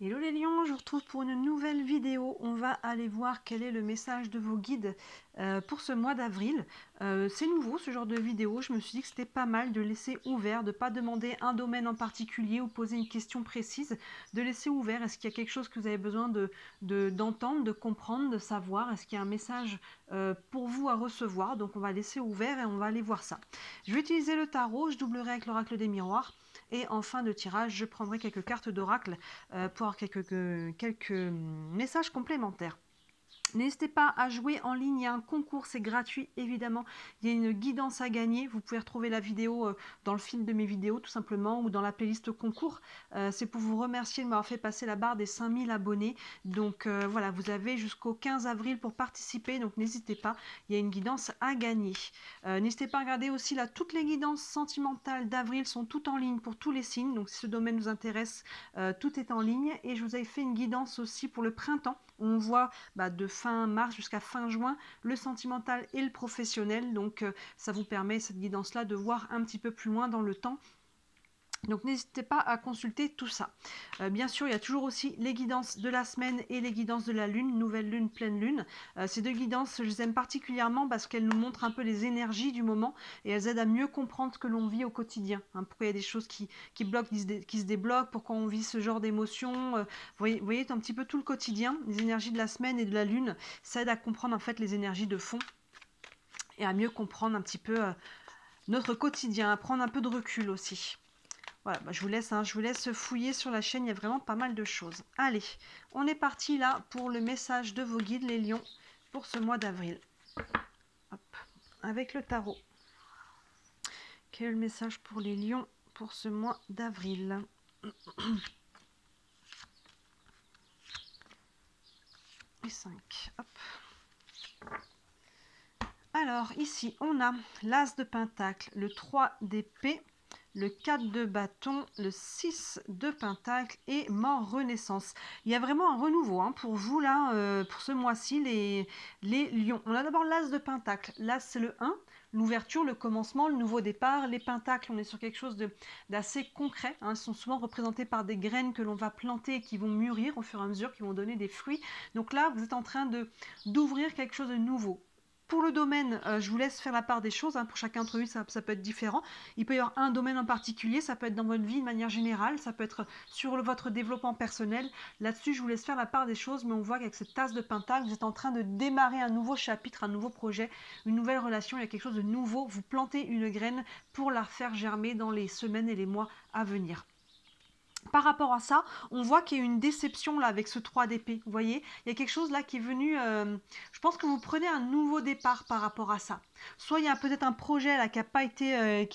Hello les lions, je vous retrouve pour une nouvelle vidéo. On va aller voir quel est le message de vos guides pour ce mois d'avril. C'est nouveau ce genre de vidéo, je me suis dit que c'était pas mal de laisser ouvert, de ne pas demander un domaine en particulier ou poser une question précise, de laisser ouvert. Est-ce qu'il y a quelque chose que vous avez besoin d'entendre, de comprendre, de savoir? Est-ce qu'il y a un message pour vous à recevoir? Donc on va laisser ouvert et on va aller voir ça. Je vais utiliser le tarot, je doublerai avec l'oracle des miroirs. Et en fin de tirage, je prendrai quelques cartes d'oracle pour avoir quelques messages complémentaires. N'hésitez pas à jouer en ligne, il y a un concours, c'est gratuit évidemment, il y a une guidance à gagner, vous pouvez retrouver la vidéo dans le fil de mes vidéos tout simplement ou dans la playlist concours. C'est pour vous remercier de m'avoir fait passer la barre des 5000 abonnés, donc voilà, vous avez jusqu'au 15 avril pour participer, donc n'hésitez pas, il y a une guidance à gagner. N'hésitez pas à regarder aussi là, toutes les guidances sentimentales d'avril sont toutes en ligne pour tous les signes, donc si ce domaine vous intéresse, tout est en ligne, et je vous avais fait une guidance aussi pour le printemps, où on voit de fin mars jusqu'à fin juin, le sentimental et le professionnel. Donc ça vous permet, cette guidance-là, de voir un petit peu plus loin dans le temps. Donc n'hésitez pas à consulter tout ça. Bien sûr, il y a toujours aussi les guidances de la semaine et les guidances de la lune, nouvelle lune, pleine lune. Ces deux guidances, je les aime particulièrement parce qu'elles nous montrent un peu les énergies du moment et elles aident à mieux comprendre ce que l'on vit au quotidien. Pourquoi il y a des choses qui bloquent, qui se débloquent, pourquoi on vit ce genre d'émotions. Vous voyez un petit peu tout le quotidien, les énergies de la semaine et de la lune. Ça aide à comprendre en fait les énergies de fond et à mieux comprendre un petit peu notre quotidien, à prendre un peu de recul aussi. Voilà, je vous laisse fouiller sur la chaîne, il y a vraiment pas mal de choses. Allez, on est parti là pour le message de vos guides, les lions, pour ce mois d'avril. Avec le tarot. Quel est le message pour les lions pour ce mois d'avril? Et 5. Hop. Alors, ici, on a l'As de Pentacle, le 3 d'épée, le 4 de bâton, le 6 de pentacle et mort renaissance. Il y a vraiment un renouveau pour vous là, pour ce mois-ci, les lions. On a d'abord l'As de Pentacle. L'As, c'est le 1, l'ouverture, le commencement, le nouveau départ. Les pentacles, on est sur quelque chose d'assez concret. Ils sont souvent représentés par des graines que l'on va planter et qui vont mûrir au fur et à mesure, qui vont donner des fruits. Donc là, vous êtes en train d'ouvrir quelque chose de nouveau. Pour le domaine, je vous laisse faire la part des choses. Pour chacun d'entre vous, ça peut être différent. Il peut y avoir un domaine en particulier. Ça peut être dans votre vie de manière générale. Ça peut être sur votre développement personnel. Là-dessus, je vous laisse faire la part des choses. Mais on voit qu'avec cette tasse de pentacle, vous êtes en train de démarrer un nouveau chapitre, un nouveau projet, une nouvelle relation. Il y a quelque chose de nouveau. Vous plantez une graine pour la faire germer dans les semaines et les mois à venir. Par rapport à ça, on voit qu'il y a une déception là avec ce 3 d'épée. Vous voyez, il y a quelque chose là qui est venu. Je pense que vous prenez un nouveau départ par rapport à ça. Soit il y a peut-être un projet là qui n'a pas été,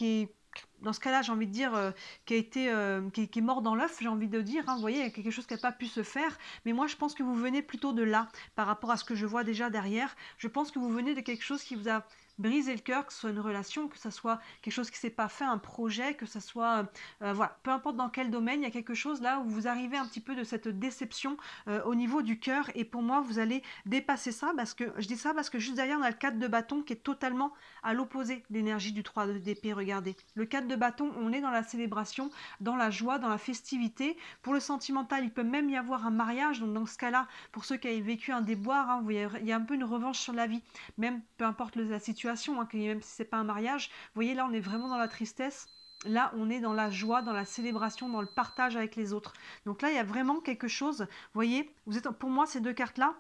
dans ce cas-là, j'ai envie de dire, qui est mort dans l'œuf, j'ai envie de dire. Vous voyez, il y a quelque chose qui n'a pas pu se faire. Mais moi, je pense que vous venez plutôt de là, par rapport à ce que je vois déjà derrière. Je pense que vous venez de quelque chose qui vous a briser le cœur, que ce soit une relation, que ce soit quelque chose qui ne s'est pas fait, un projet, que ce soit, voilà, peu importe dans quel domaine, il y a quelque chose là où vous arrivez un petit peu de cette déception au niveau du cœur, et pour moi, vous allez dépasser ça, parce que, je dis ça parce que juste derrière, on a le 4 de bâton qui est totalement à l'opposé de l'énergie du 3 d'épée, regardez. Le 4 de bâton, on est dans la célébration, dans la joie, dans la festivité. Pour le sentimental, il peut même y avoir un mariage, donc dans ce cas-là, pour ceux qui avaient vécu un déboire, vous voyez, il y a un peu une revanche sur la vie, même peu importe la situation, même si c'est pas un mariage. Vous voyez, là on est vraiment dans la tristesse, là on est dans la joie, dans la célébration, dans le partage avec les autres. Donc là il y a vraiment quelque chose, vous voyez, pour moi ces deux cartes là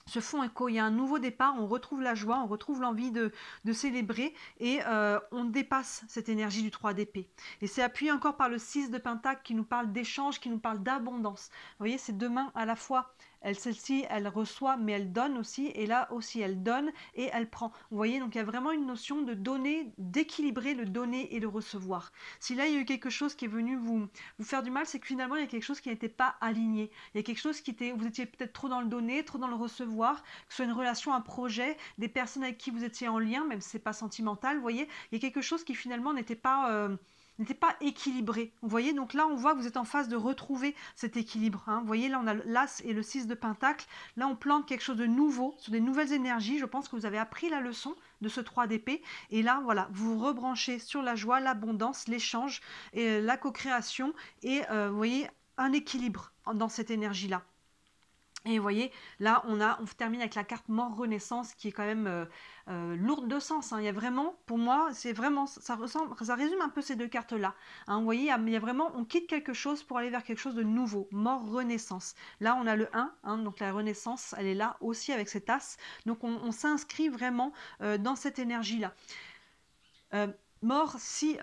se font écho, il y a un nouveau départ, on retrouve la joie, on retrouve l'envie de célébrer, et on dépasse cette énergie du 3 d'épée. Et c'est appuyé encore par le 6 de pentacle qui nous parle d'échange, qui nous parle d'abondance. Vous voyez, c'est deux mains à la fois. Celle-ci, elle reçoit, mais elle donne aussi, et là aussi, elle donne et elle prend. Vous voyez, donc il y a vraiment une notion de donner, d'équilibrer le donner et le recevoir. Si là, il y a eu quelque chose qui est venu vous faire du mal, c'est que finalement, il y a quelque chose qui n'était pas aligné. Il y a quelque chose vous étiez peut-être trop dans le donner, trop dans le recevoir, que ce soit une relation, un projet, des personnes avec qui vous étiez en lien, même si ce n'est pas sentimental, vous voyez, il y a quelque chose qui finalement n'était pas équilibré. Vous voyez, donc là, on voit que vous êtes en phase de retrouver cet équilibre. Vous voyez, là, on a l'As et le 6 de Pentacle. Là, on plante quelque chose de nouveau, sur des nouvelles énergies. Je pense que vous avez appris la leçon de ce 3 d'épée. Et là, voilà, vous rebranchez sur la joie, l'abondance, l'échange, et la co-création. Et vous voyez, un équilibre dans cette énergie-là. Et vous voyez, là, on termine avec la carte mort renaissance qui est quand même lourde de sens. Hein. Il y a vraiment, pour moi, c'est vraiment, ça résume un peu ces deux cartes-là. Hein. Vous voyez, il y a vraiment, on quitte quelque chose pour aller vers quelque chose de nouveau. Mort renaissance. Là, on a le 1, hein, donc la renaissance, elle est là aussi avec cet as. Donc, on s'inscrit vraiment dans cette énergie-là. Mort, si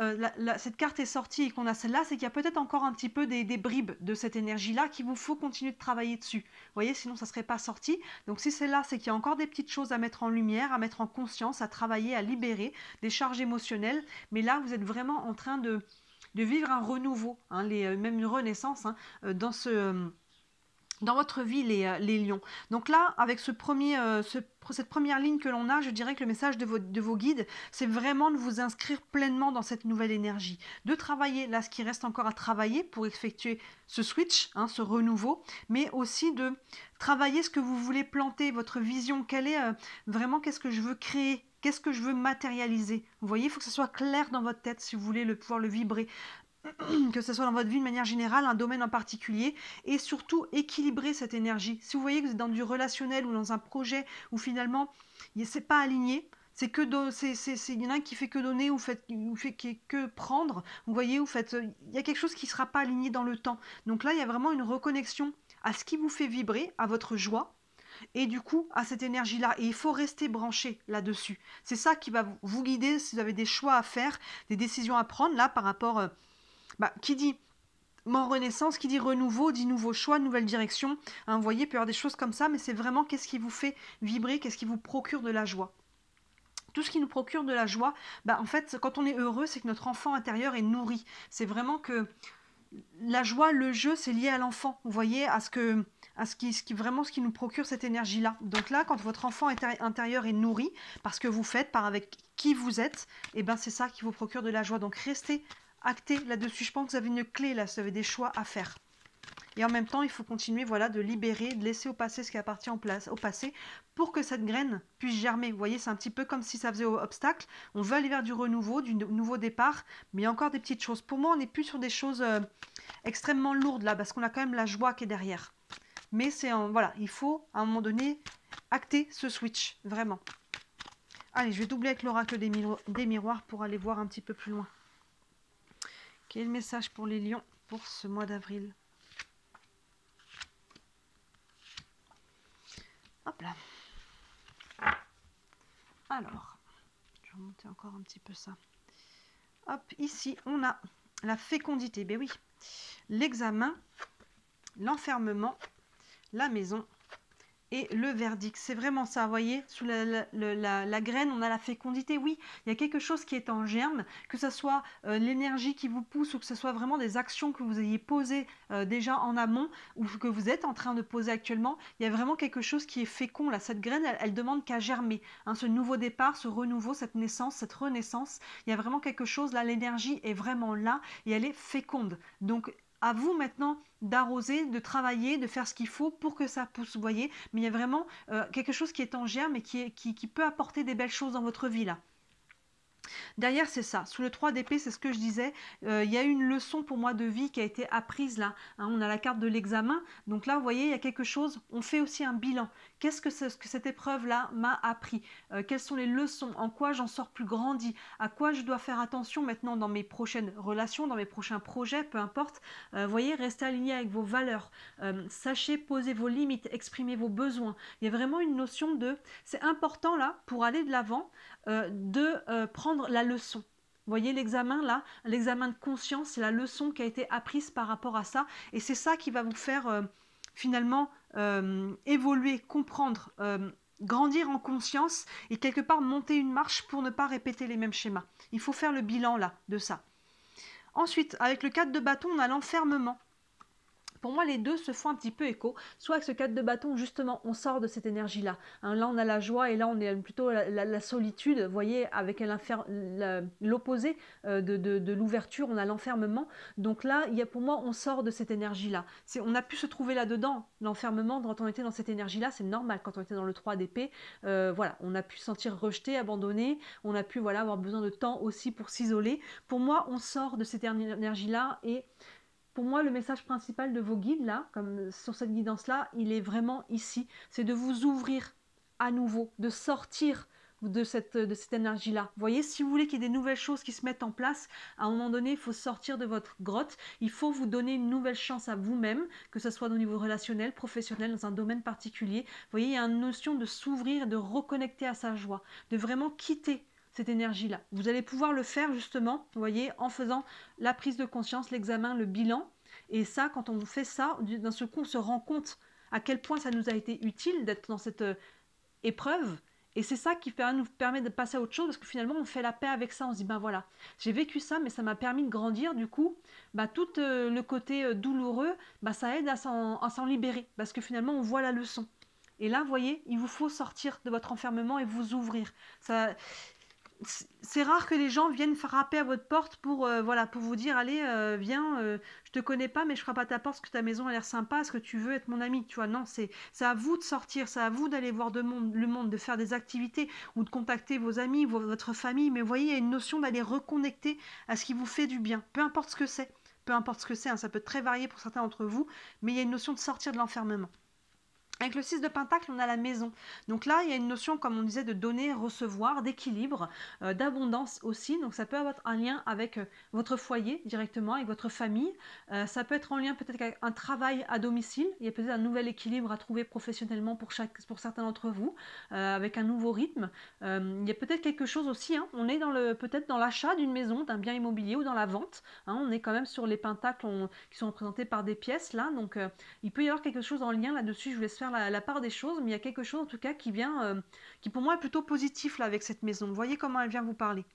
cette carte est sortie et qu'on a celle-là, c'est qu'il y a peut-être encore un petit peu des bribes de cette énergie-là qu'il vous faut continuer de travailler dessus. Vous voyez, sinon ça ne serait pas sorti. Donc si c'est là, c'est qu'il y a encore des petites choses à mettre en lumière, à mettre en conscience, à travailler, à libérer, des charges émotionnelles. Mais là, vous êtes vraiment en train de vivre un renouveau, hein, même une renaissance hein, dans votre vie, les lions. Donc là, avec cette première ligne que l'on a, je dirais que le message de vos guides, c'est vraiment de vous inscrire pleinement dans cette nouvelle énergie. De travailler, là, ce qui reste encore à travailler pour effectuer ce switch, hein, ce renouveau, mais aussi de travailler ce que vous voulez planter, votre vision, vraiment, qu'est-ce que je veux créer, qu'est-ce que je veux matérialiser. Vous voyez, il faut que ce soit clair dans votre tête si vous voulez pouvoir le vibrer. Que ce soit dans votre vie de manière générale, un domaine en particulier, et surtout équilibrer cette énergie. Si vous voyez que vous êtes dans du relationnel ou dans un projet où finalement c'est pas aligné, c'est que il y en a un qui fait que donner ou fait que prendre, vous voyez, il y a quelque chose qui ne sera pas aligné dans le temps. Donc là, il y a vraiment une reconnexion à ce qui vous fait vibrer, à votre joie, et du coup à cette énergie-là. Et il faut rester branché là-dessus. C'est ça qui va vous guider si vous avez des choix à faire, des décisions à prendre là par rapport... qui dit mort renaissance, qui dit renouveau, dit nouveau choix, nouvelle direction. Hein, vous voyez, il peut y avoir des choses comme ça, mais c'est vraiment qu'est-ce qui vous fait vibrer, qu'est-ce qui vous procure de la joie. Tout ce qui nous procure de la joie, en fait, quand on est heureux, c'est que notre enfant intérieur est nourri. C'est vraiment que la joie, le jeu, c'est lié à l'enfant. Vous voyez, ce qui nous procure cette énergie-là. Donc là, quand votre enfant intérieur est nourri, parce que vous faites, avec qui vous êtes, et c'est ça qui vous procure de la joie. Donc restez acté là-dessus. Je pense que vous avez une clé là, vous avez des choix à faire. Et en même temps, il faut continuer de libérer, de laisser au passé ce qui appartient au passé pour que cette graine puisse germer. Vous voyez, c'est un petit peu comme si ça faisait obstacle. On veut aller vers du renouveau, du nouveau départ, mais il y a encore des petites choses. Pour moi, on n'est plus sur des choses extrêmement lourdes là, parce qu'on a quand même la joie qui est derrière. Mais il faut à un moment donné acter ce switch, vraiment. Allez, je vais doubler avec l'oracle des miroirs pour aller voir un petit peu plus loin. Quel est le message pour les lions pour ce mois d'avril? Hop là. Alors, je vais remonter encore un petit peu ça. Hop, ici, on a la fécondité. Ben oui, l'examen, l'enfermement, la maison et le verdict. C'est vraiment ça, vous voyez, sous la graine, on a la fécondité. Oui, il y a quelque chose qui est en germe, que ce soit l'énergie qui vous pousse ou que ce soit vraiment des actions que vous ayez posées déjà en amont ou que vous êtes en train de poser actuellement. Il y a vraiment quelque chose qui est fécond là. Cette graine, elle demande qu'à germer. Hein, ce nouveau départ, ce renouveau, cette naissance, cette renaissance, il y a vraiment quelque chose là. L'énergie est vraiment là et elle est féconde. Donc, à vous maintenant d'arroser, de travailler, de faire ce qu'il faut pour que ça pousse, vous voyez. Mais il y a vraiment quelque chose qui est en germe et qui peut apporter des belles choses dans votre vie là. Derrière, c'est ça. Sous le 3 d'épée, c'est ce que je disais. Il y a une leçon pour moi de vie qui a été apprise là. Hein, on a la carte de l'examen. Donc là, vous voyez, il y a quelque chose. On fait aussi un bilan. Qu'est-ce que cette épreuve-là m'a appris? Quelles sont les leçons? En quoi j'en sors plus grandi? À quoi je dois faire attention maintenant dans mes prochaines relations, dans mes prochains projets, peu importe. Vous voyez, restez aligné avec vos valeurs. Sachez poser vos limites, exprimer vos besoins. Il y a vraiment une notion de... C'est important là, pour aller de l'avant, de prendre la leçon. Vous voyez l'examen là, l'examen de conscience, c'est la leçon qui a été apprise par rapport à ça. Et c'est ça qui va vous faire finalement évoluer, comprendre, grandir en conscience et quelque part monter une marche pour ne pas répéter les mêmes schémas. Il faut faire le bilan là de ça. Ensuite, avec le 4 de bâton, on a l'enfermement. Pour moi, les deux se font un petit peu écho. Soit avec ce 4 de bâton, justement, on sort de cette énergie-là. Hein, là, on a la joie et là, on est plutôt la solitude. Vous voyez, avec l'opposé de l'ouverture, on a l'enfermement. Donc là, pour moi, on sort de cette énergie-là. On a pu se trouver là-dedans. L'enfermement, quand on était dans cette énergie-là, c'est normal. Quand on était dans le 3 d'épée, voilà, on a pu se sentir rejeté, abandonné. On a pu avoir besoin de temps aussi pour s'isoler. Pour moi, on sort de cette énergie-là et... pour moi, le message principal de vos guides, là, comme sur cette guidance-là, il est vraiment ici. C'est de vous ouvrir à nouveau, de sortir de cette énergie-là. Vous voyez, si vous voulez qu'il y ait des nouvelles choses qui se mettent en place, à un moment donné, il faut sortir de votre grotte, il faut vous donner une nouvelle chance à vous-même, que ce soit au niveau relationnel, professionnel, dans un domaine particulier. Vous voyez, il y a une notion de s'ouvrir, de reconnecter à sa joie, de vraiment quitter cette énergie-là. Vous allez pouvoir le faire justement, vous voyez, en faisant la prise de conscience, l'examen, le bilan. Et ça, quand on fait ça, d'un seul coup, on se rend compte à quel point ça nous a été utile d'être dans cette épreuve. Et c'est ça qui nous permet de passer à autre chose, parce que finalement, on fait la paix avec ça. On se dit, ben voilà, j'ai vécu ça, mais ça m'a permis de grandir. Du coup, tout le côté douloureux, ça aide à s'en libérer, parce que finalement, on voit la leçon. Et là, vous voyez, il vous faut sortir de votre enfermement et vous ouvrir. C'est rare que les gens viennent frapper à votre porte pour, voilà, pour vous dire, allez, viens, je te connais pas, mais je frappe à ta porte parce que ta maison a l'air sympa, est-ce que tu veux être mon ami? Tu vois, non, c'est à vous de sortir, c'est à vous d'aller voir le monde, de faire des activités ou de contacter vos amis, votre famille. Mais vous voyez, il y a une notion d'aller reconnecter à ce qui vous fait du bien, peu importe ce que c'est. Peu importe ce que c'est, hein, ça peut être très varié pour certains d'entre vous, mais il y a une notion de sortir de l'enfermement. Avec le 6 de Pentacle, on a la maison. Donc là, il y a une notion, comme on disait, de donner, recevoir, d'équilibre, d'abondance aussi. Donc ça peut avoir un lien avec votre foyer directement, avec votre famille. Ça peut être en lien peut-être avec un travail à domicile. Il y a peut-être un nouvel équilibre à trouver professionnellement pour certains d'entre vous, avec un nouveau rythme. Il y a peut-être quelque chose aussi, hein, on est peut-être dans l'achat d'une maison, d'un bien immobilier ou dans la vente. Hein, on est quand même sur les pentacles qui sont représentés par des pièces là. Donc il peut y avoir quelque chose en lien là-dessus. Je vous laisse faire la part des choses, mais il y a quelque chose en tout cas qui vient, qui pour moi est plutôt positif là avec cette maison. Vous voyez comment elle vient vous parler.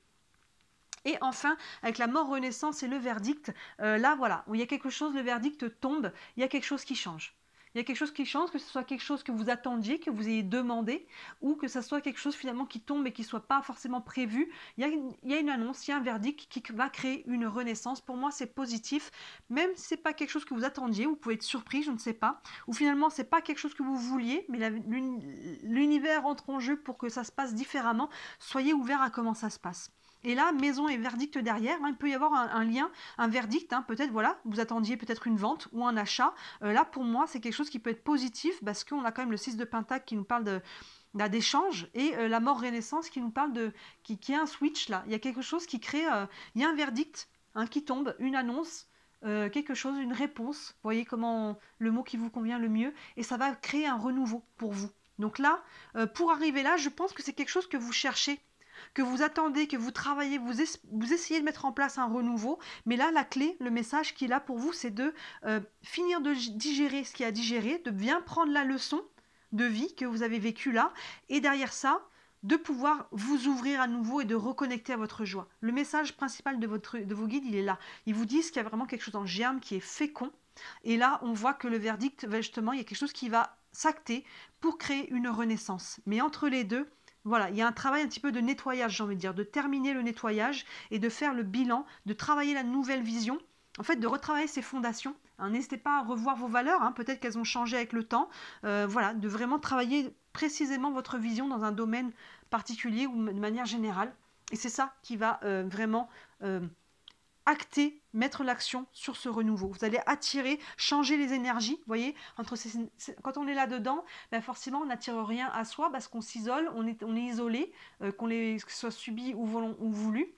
Et enfin, avec la mort renaissance et le verdict, là voilà, où il y a quelque chose, le verdict tombe, il y a quelque chose qui change. Il y a quelque chose qui change, que ce soit quelque chose que vous attendiez, que vous ayez demandé, ou que ce soit quelque chose finalement qui tombe et qui ne soit pas forcément prévu. Il y a une annonce, il y a un verdict qui va créer une renaissance. Pour moi, c'est positif, même si ce n'est pas quelque chose que vous attendiez, vous pouvez être surpris, je ne sais pas, ou finalement, ce n'est pas quelque chose que vous vouliez, mais l'univers entre en jeu pour que ça se passe différemment. Soyez ouverts à comment ça se passe. Et là, maison et verdict derrière, hein, il peut y avoir un lien, un verdict, hein, peut-être, voilà, vous attendiez peut-être une vente ou un achat. Là, pour moi, c'est quelque chose qui peut être positif parce qu'on a quand même le 6 de Pentacle qui nous parle d'échange et la mort renaissance qui nous parle qui est un switch là. Il y a quelque chose qui crée, il y a un verdict hein, qui tombe, une annonce, quelque chose, une réponse. Vous voyez comment le mot qui vous convient le mieux et ça va créer un renouveau pour vous. Donc là, pour arriver là, je pense que c'est quelque chose que vous cherchez, que vous attendez, que vous travaillez, vous essayez de mettre en place un renouveau. Mais là, la clé, le message qui est là pour vous, c'est de finir de digérer ce qu'il y a à digérer, de bien prendre la leçon de vie que vous avez vécue là, et derrière ça, de pouvoir vous ouvrir à nouveau et de reconnecter à votre joie. Le message principal de vos guides, il est là. Ils vous disent qu'il y a vraiment quelque chose en germe qui est fécond. Et là, on voit que le verdict, justement, il y a quelque chose qui va s'acter pour créer une renaissance. Mais entre les deux, voilà, il y a un travail un petit peu de nettoyage, j'ai envie de dire, de terminer le nettoyage et de faire le bilan, de travailler la nouvelle vision, en fait, de retravailler ses fondations. Hein, n'hésitez pas à revoir vos valeurs, hein, peut-être qu'elles ont changé avec le temps. Voilà, de vraiment travailler précisément votre vision dans un domaine particulier ou de manière générale. Et c'est ça qui va vraiment acter, mettre l'action sur ce renouveau. Vous allez attirer, changer les énergies, vous voyez, quand on est là-dedans, ben forcément on n'attire rien à soi parce qu'on s'isole, on est isolé, que ce soit subi ou voulu.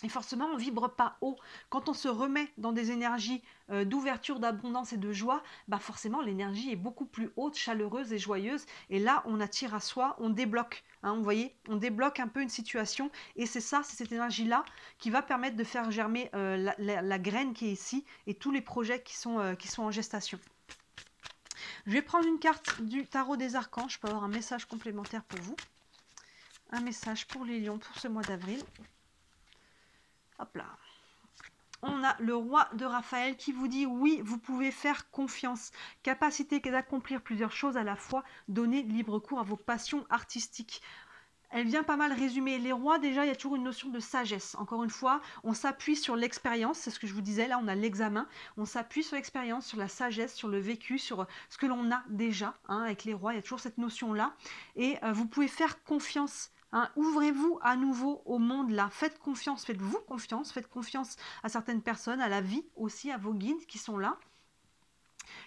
Et forcément, on ne vibre pas haut. Quand on se remet dans des énergies d'ouverture, d'abondance et de joie, bah forcément, l'énergie est beaucoup plus haute, chaleureuse et joyeuse. Et là, on attire à soi, on débloque. Hein, vous voyez, on débloque un peu une situation. Et c'est ça, c'est cette énergie-là qui va permettre de faire germer la graine qui est ici et tous les projets qui sont en gestation. Je vais prendre une carte du tarot des archanges. Je peux avoir un message complémentaire pour vous. Un message pour les lions pour ce mois d'avril. Hop là. On a le roi de Raphaël qui vous dit oui, vous pouvez faire confiance. Capacité d'accomplir plusieurs choses à la fois, donner libre cours à vos passions artistiques. Elle vient pas mal résumer. Les rois, déjà, il y a toujours une notion de sagesse. Encore une fois, on s'appuie sur l'expérience, c'est ce que je vous disais, là on a l'examen. On s'appuie sur l'expérience, sur la sagesse, sur le vécu, sur ce que l'on a déjà. Hein, avec les rois, il y a toujours cette notion-là. Et vous pouvez faire confiance Hein, ouvrez-vous à nouveau au monde là, faites confiance, faites-vous confiance, faites confiance à certaines personnes, à la vie aussi, à vos guides qui sont là.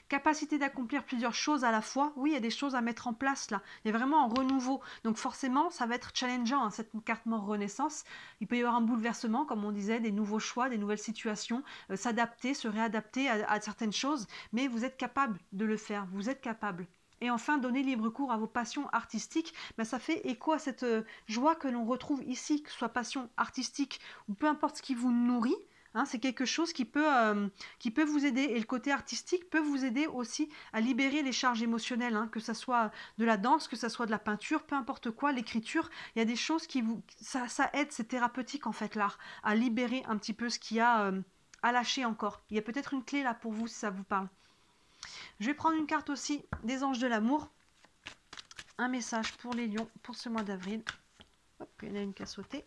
Capacité d'accomplir plusieurs choses à la fois, oui, il y a des choses à mettre en place là, il y a vraiment un renouveau, donc forcément ça va être challengeant, hein, cette carte mort renaissance, il peut y avoir un bouleversement, comme on disait, des nouveaux choix, des nouvelles situations, s'adapter, se réadapter à certaines choses, mais vous êtes capable de le faire, vous êtes capable. Et enfin, donner libre cours à vos passions artistiques, ben, ça fait écho à cette joie que l'on retrouve ici, que ce soit passion artistique ou peu importe ce qui vous nourrit. Hein, c'est quelque chose qui peut vous aider. Et le côté artistique peut vous aider aussi à libérer les charges émotionnelles, hein, que ce soit de la danse, que ce soit de la peinture, peu importe quoi, l'écriture. Il y a des choses qui vous... Ça aide, c'est thérapeutique en fait l'art, à libérer un petit peu ce qu'il y a à lâcher encore. Il y a peut-être une clé là pour vous si ça vous parle. Je vais prendre une carte aussi des anges de l'amour. Un message pour les lions pour ce mois d'avril. Hop, il y en a une qui a sauté.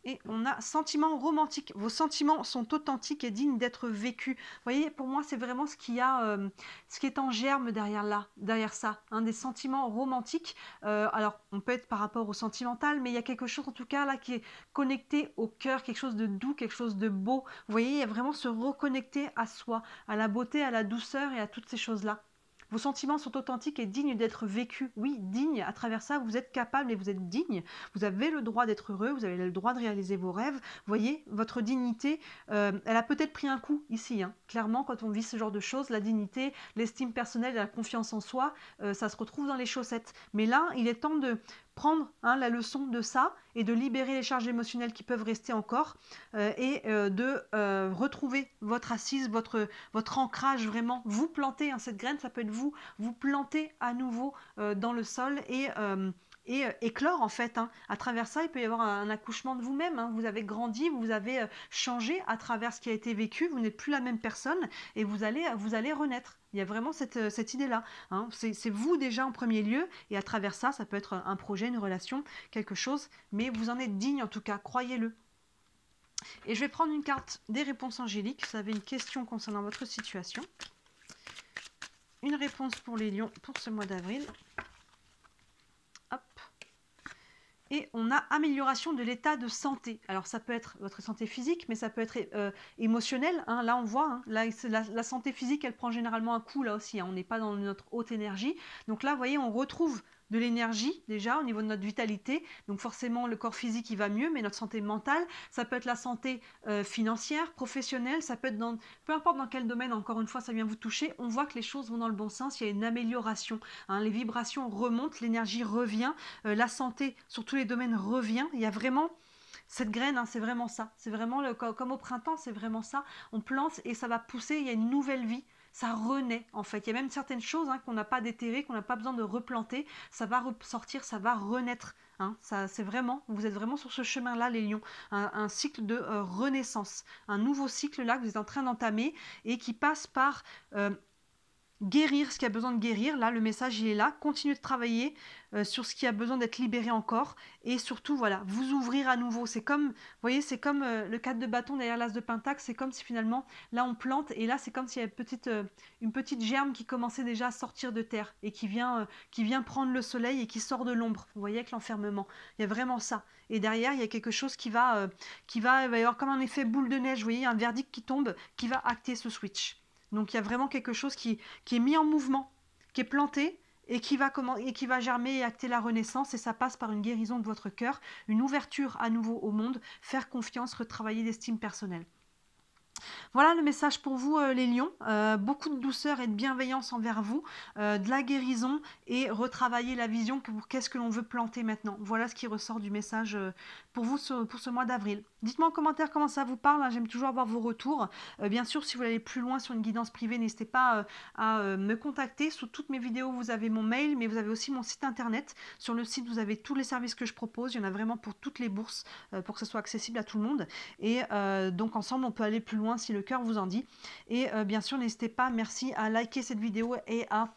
Et on a sentiments romantiques. Vos sentiments sont authentiques et dignes d'être vécus. Vous voyez, pour moi, c'est vraiment ce qui est en germe derrière ça. Hein, des sentiments romantiques. Alors, on peut être par rapport au sentimental, mais il y a quelque chose en tout cas là qui est connecté au cœur, quelque chose de doux, quelque chose de beau. Vous voyez, il y a vraiment se reconnecter à soi, à la beauté, à la douceur et à toutes ces choses-là. Vos sentiments sont authentiques et dignes d'être vécus. Oui, dignes. À travers ça, vous êtes capable et vous êtes digne. Vous avez le droit d'être heureux. Vous avez le droit de réaliser vos rêves. Vous voyez, votre dignité, elle a peut-être pris un coup ici. Hein. Clairement, quand on vit ce genre de choses, la dignité, l'estime personnelle, la confiance en soi, ça se retrouve dans les chaussettes. Mais là, il est temps de prendre la leçon de ça et de libérer les charges émotionnelles qui peuvent rester encore et de retrouver votre assise, votre ancrage vraiment, vous planter cette graine, ça peut être vous planter à nouveau dans le sol et éclore en fait. Hein. À travers ça, il peut y avoir un accouchement de vous-même. Hein. Vous avez grandi, vous avez changé à travers ce qui a été vécu, vous n'êtes plus la même personne et vous allez renaître. Il y a vraiment cette idée-là. Hein. C'est vous déjà en premier lieu et à travers ça, ça peut être un projet, une relation, quelque chose, mais vous en êtes digne en tout cas, croyez-le. Et je vais prendre une carte des réponses angéliques. Vous avez une question concernant votre situation. Une réponse pour les lions pour ce mois d'avril. Hop. Et on a amélioration de l'état de santé. Alors ça peut être votre santé physique, mais ça peut être émotionnel. Hein. Là on voit, hein, là, la santé physique, elle prend généralement un coup là aussi. Hein. On n'est pas dans notre haute énergie. Donc là, vous voyez, on retrouve de l'énergie déjà au niveau de notre vitalité. Donc forcément, le corps physique, il va mieux, mais notre santé mentale, ça peut être la santé financière, professionnelle, ça peut être dans... Peu importe dans quel domaine, encore une fois, ça vient vous toucher, on voit que les choses vont dans le bon sens, il y a une amélioration. Hein, les vibrations remontent, l'énergie revient, la santé sur tous les domaines revient. Il y a vraiment... Cette graine, hein, c'est vraiment ça. C'est vraiment, comme au printemps, c'est vraiment ça. On plante et ça va pousser, il y a une nouvelle vie. Ça renaît en fait. Il y a même certaines choses qu'on n'a pas déterrées, qu'on n'a pas besoin de replanter. Ça va ressortir, ça va renaître. Hein. C'est vraiment, vous êtes vraiment sur ce chemin-là, les lions. Un cycle de renaissance. Un nouveau cycle là que vous êtes en train d'entamer et qui passe par... guérir ce qui a besoin de guérir, là le message il est là, continuer de travailler sur ce qui a besoin d'être libéré encore et surtout voilà, vous ouvrir à nouveau, c'est comme, vous voyez, c'est comme le 4 de bâton derrière l'as de pentacle, c'est comme si finalement là on plante et là c'est comme s'il y avait une petite germe qui commençait déjà à sortir de terre et qui vient prendre le soleil et qui sort de l'ombre, vous voyez avec l'enfermement, il y a vraiment ça et derrière il y a quelque chose il va y avoir comme un effet boule de neige, vous voyez, un verdict qui tombe, qui va acter ce switch. Donc il y a vraiment quelque chose qui est mis en mouvement, qui est planté et qui va germer et acter la renaissance et ça passe par une guérison de votre cœur, une ouverture à nouveau au monde, faire confiance, retravailler l'estime personnelle. Voilà le message pour vous les lions, beaucoup de douceur et de bienveillance envers vous, de la guérison et retravailler la vision qu'est-ce que l'on veut planter maintenant. Voilà ce qui ressort du message pour vous pour ce mois d'avril. Dites-moi en commentaire comment ça vous parle, hein, j'aime toujours avoir vos retours. Bien sûr, si vous voulez aller plus loin sur une guidance privée, n'hésitez pas à me contacter. Sous toutes mes vidéos, vous avez mon mail, mais vous avez aussi mon site internet. Sur le site, vous avez tous les services que je propose. Il y en a vraiment pour toutes les bourses, pour que ce soit accessible à tout le monde. Et donc ensemble, on peut aller plus loin si le cœur vous en dit. Et bien sûr, n'hésitez pas, merci à liker cette vidéo et à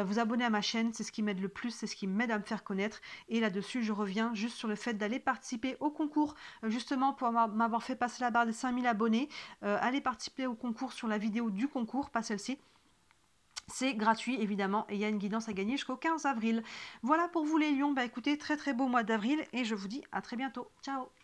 vous abonner à ma chaîne, c'est ce qui m'aide le plus, c'est ce qui m'aide à me faire connaître. Et là-dessus, je reviens juste sur le fait d'aller participer au concours, justement pour m'avoir fait passer la barre des 5000 abonnés. Allez participer au concours sur la vidéo du concours, pas celle-ci. C'est gratuit évidemment et il y a une guidance à gagner jusqu'au 15 avril. Voilà pour vous les lions, bah écoutez, très très beau mois d'avril et je vous dis à très bientôt. Ciao!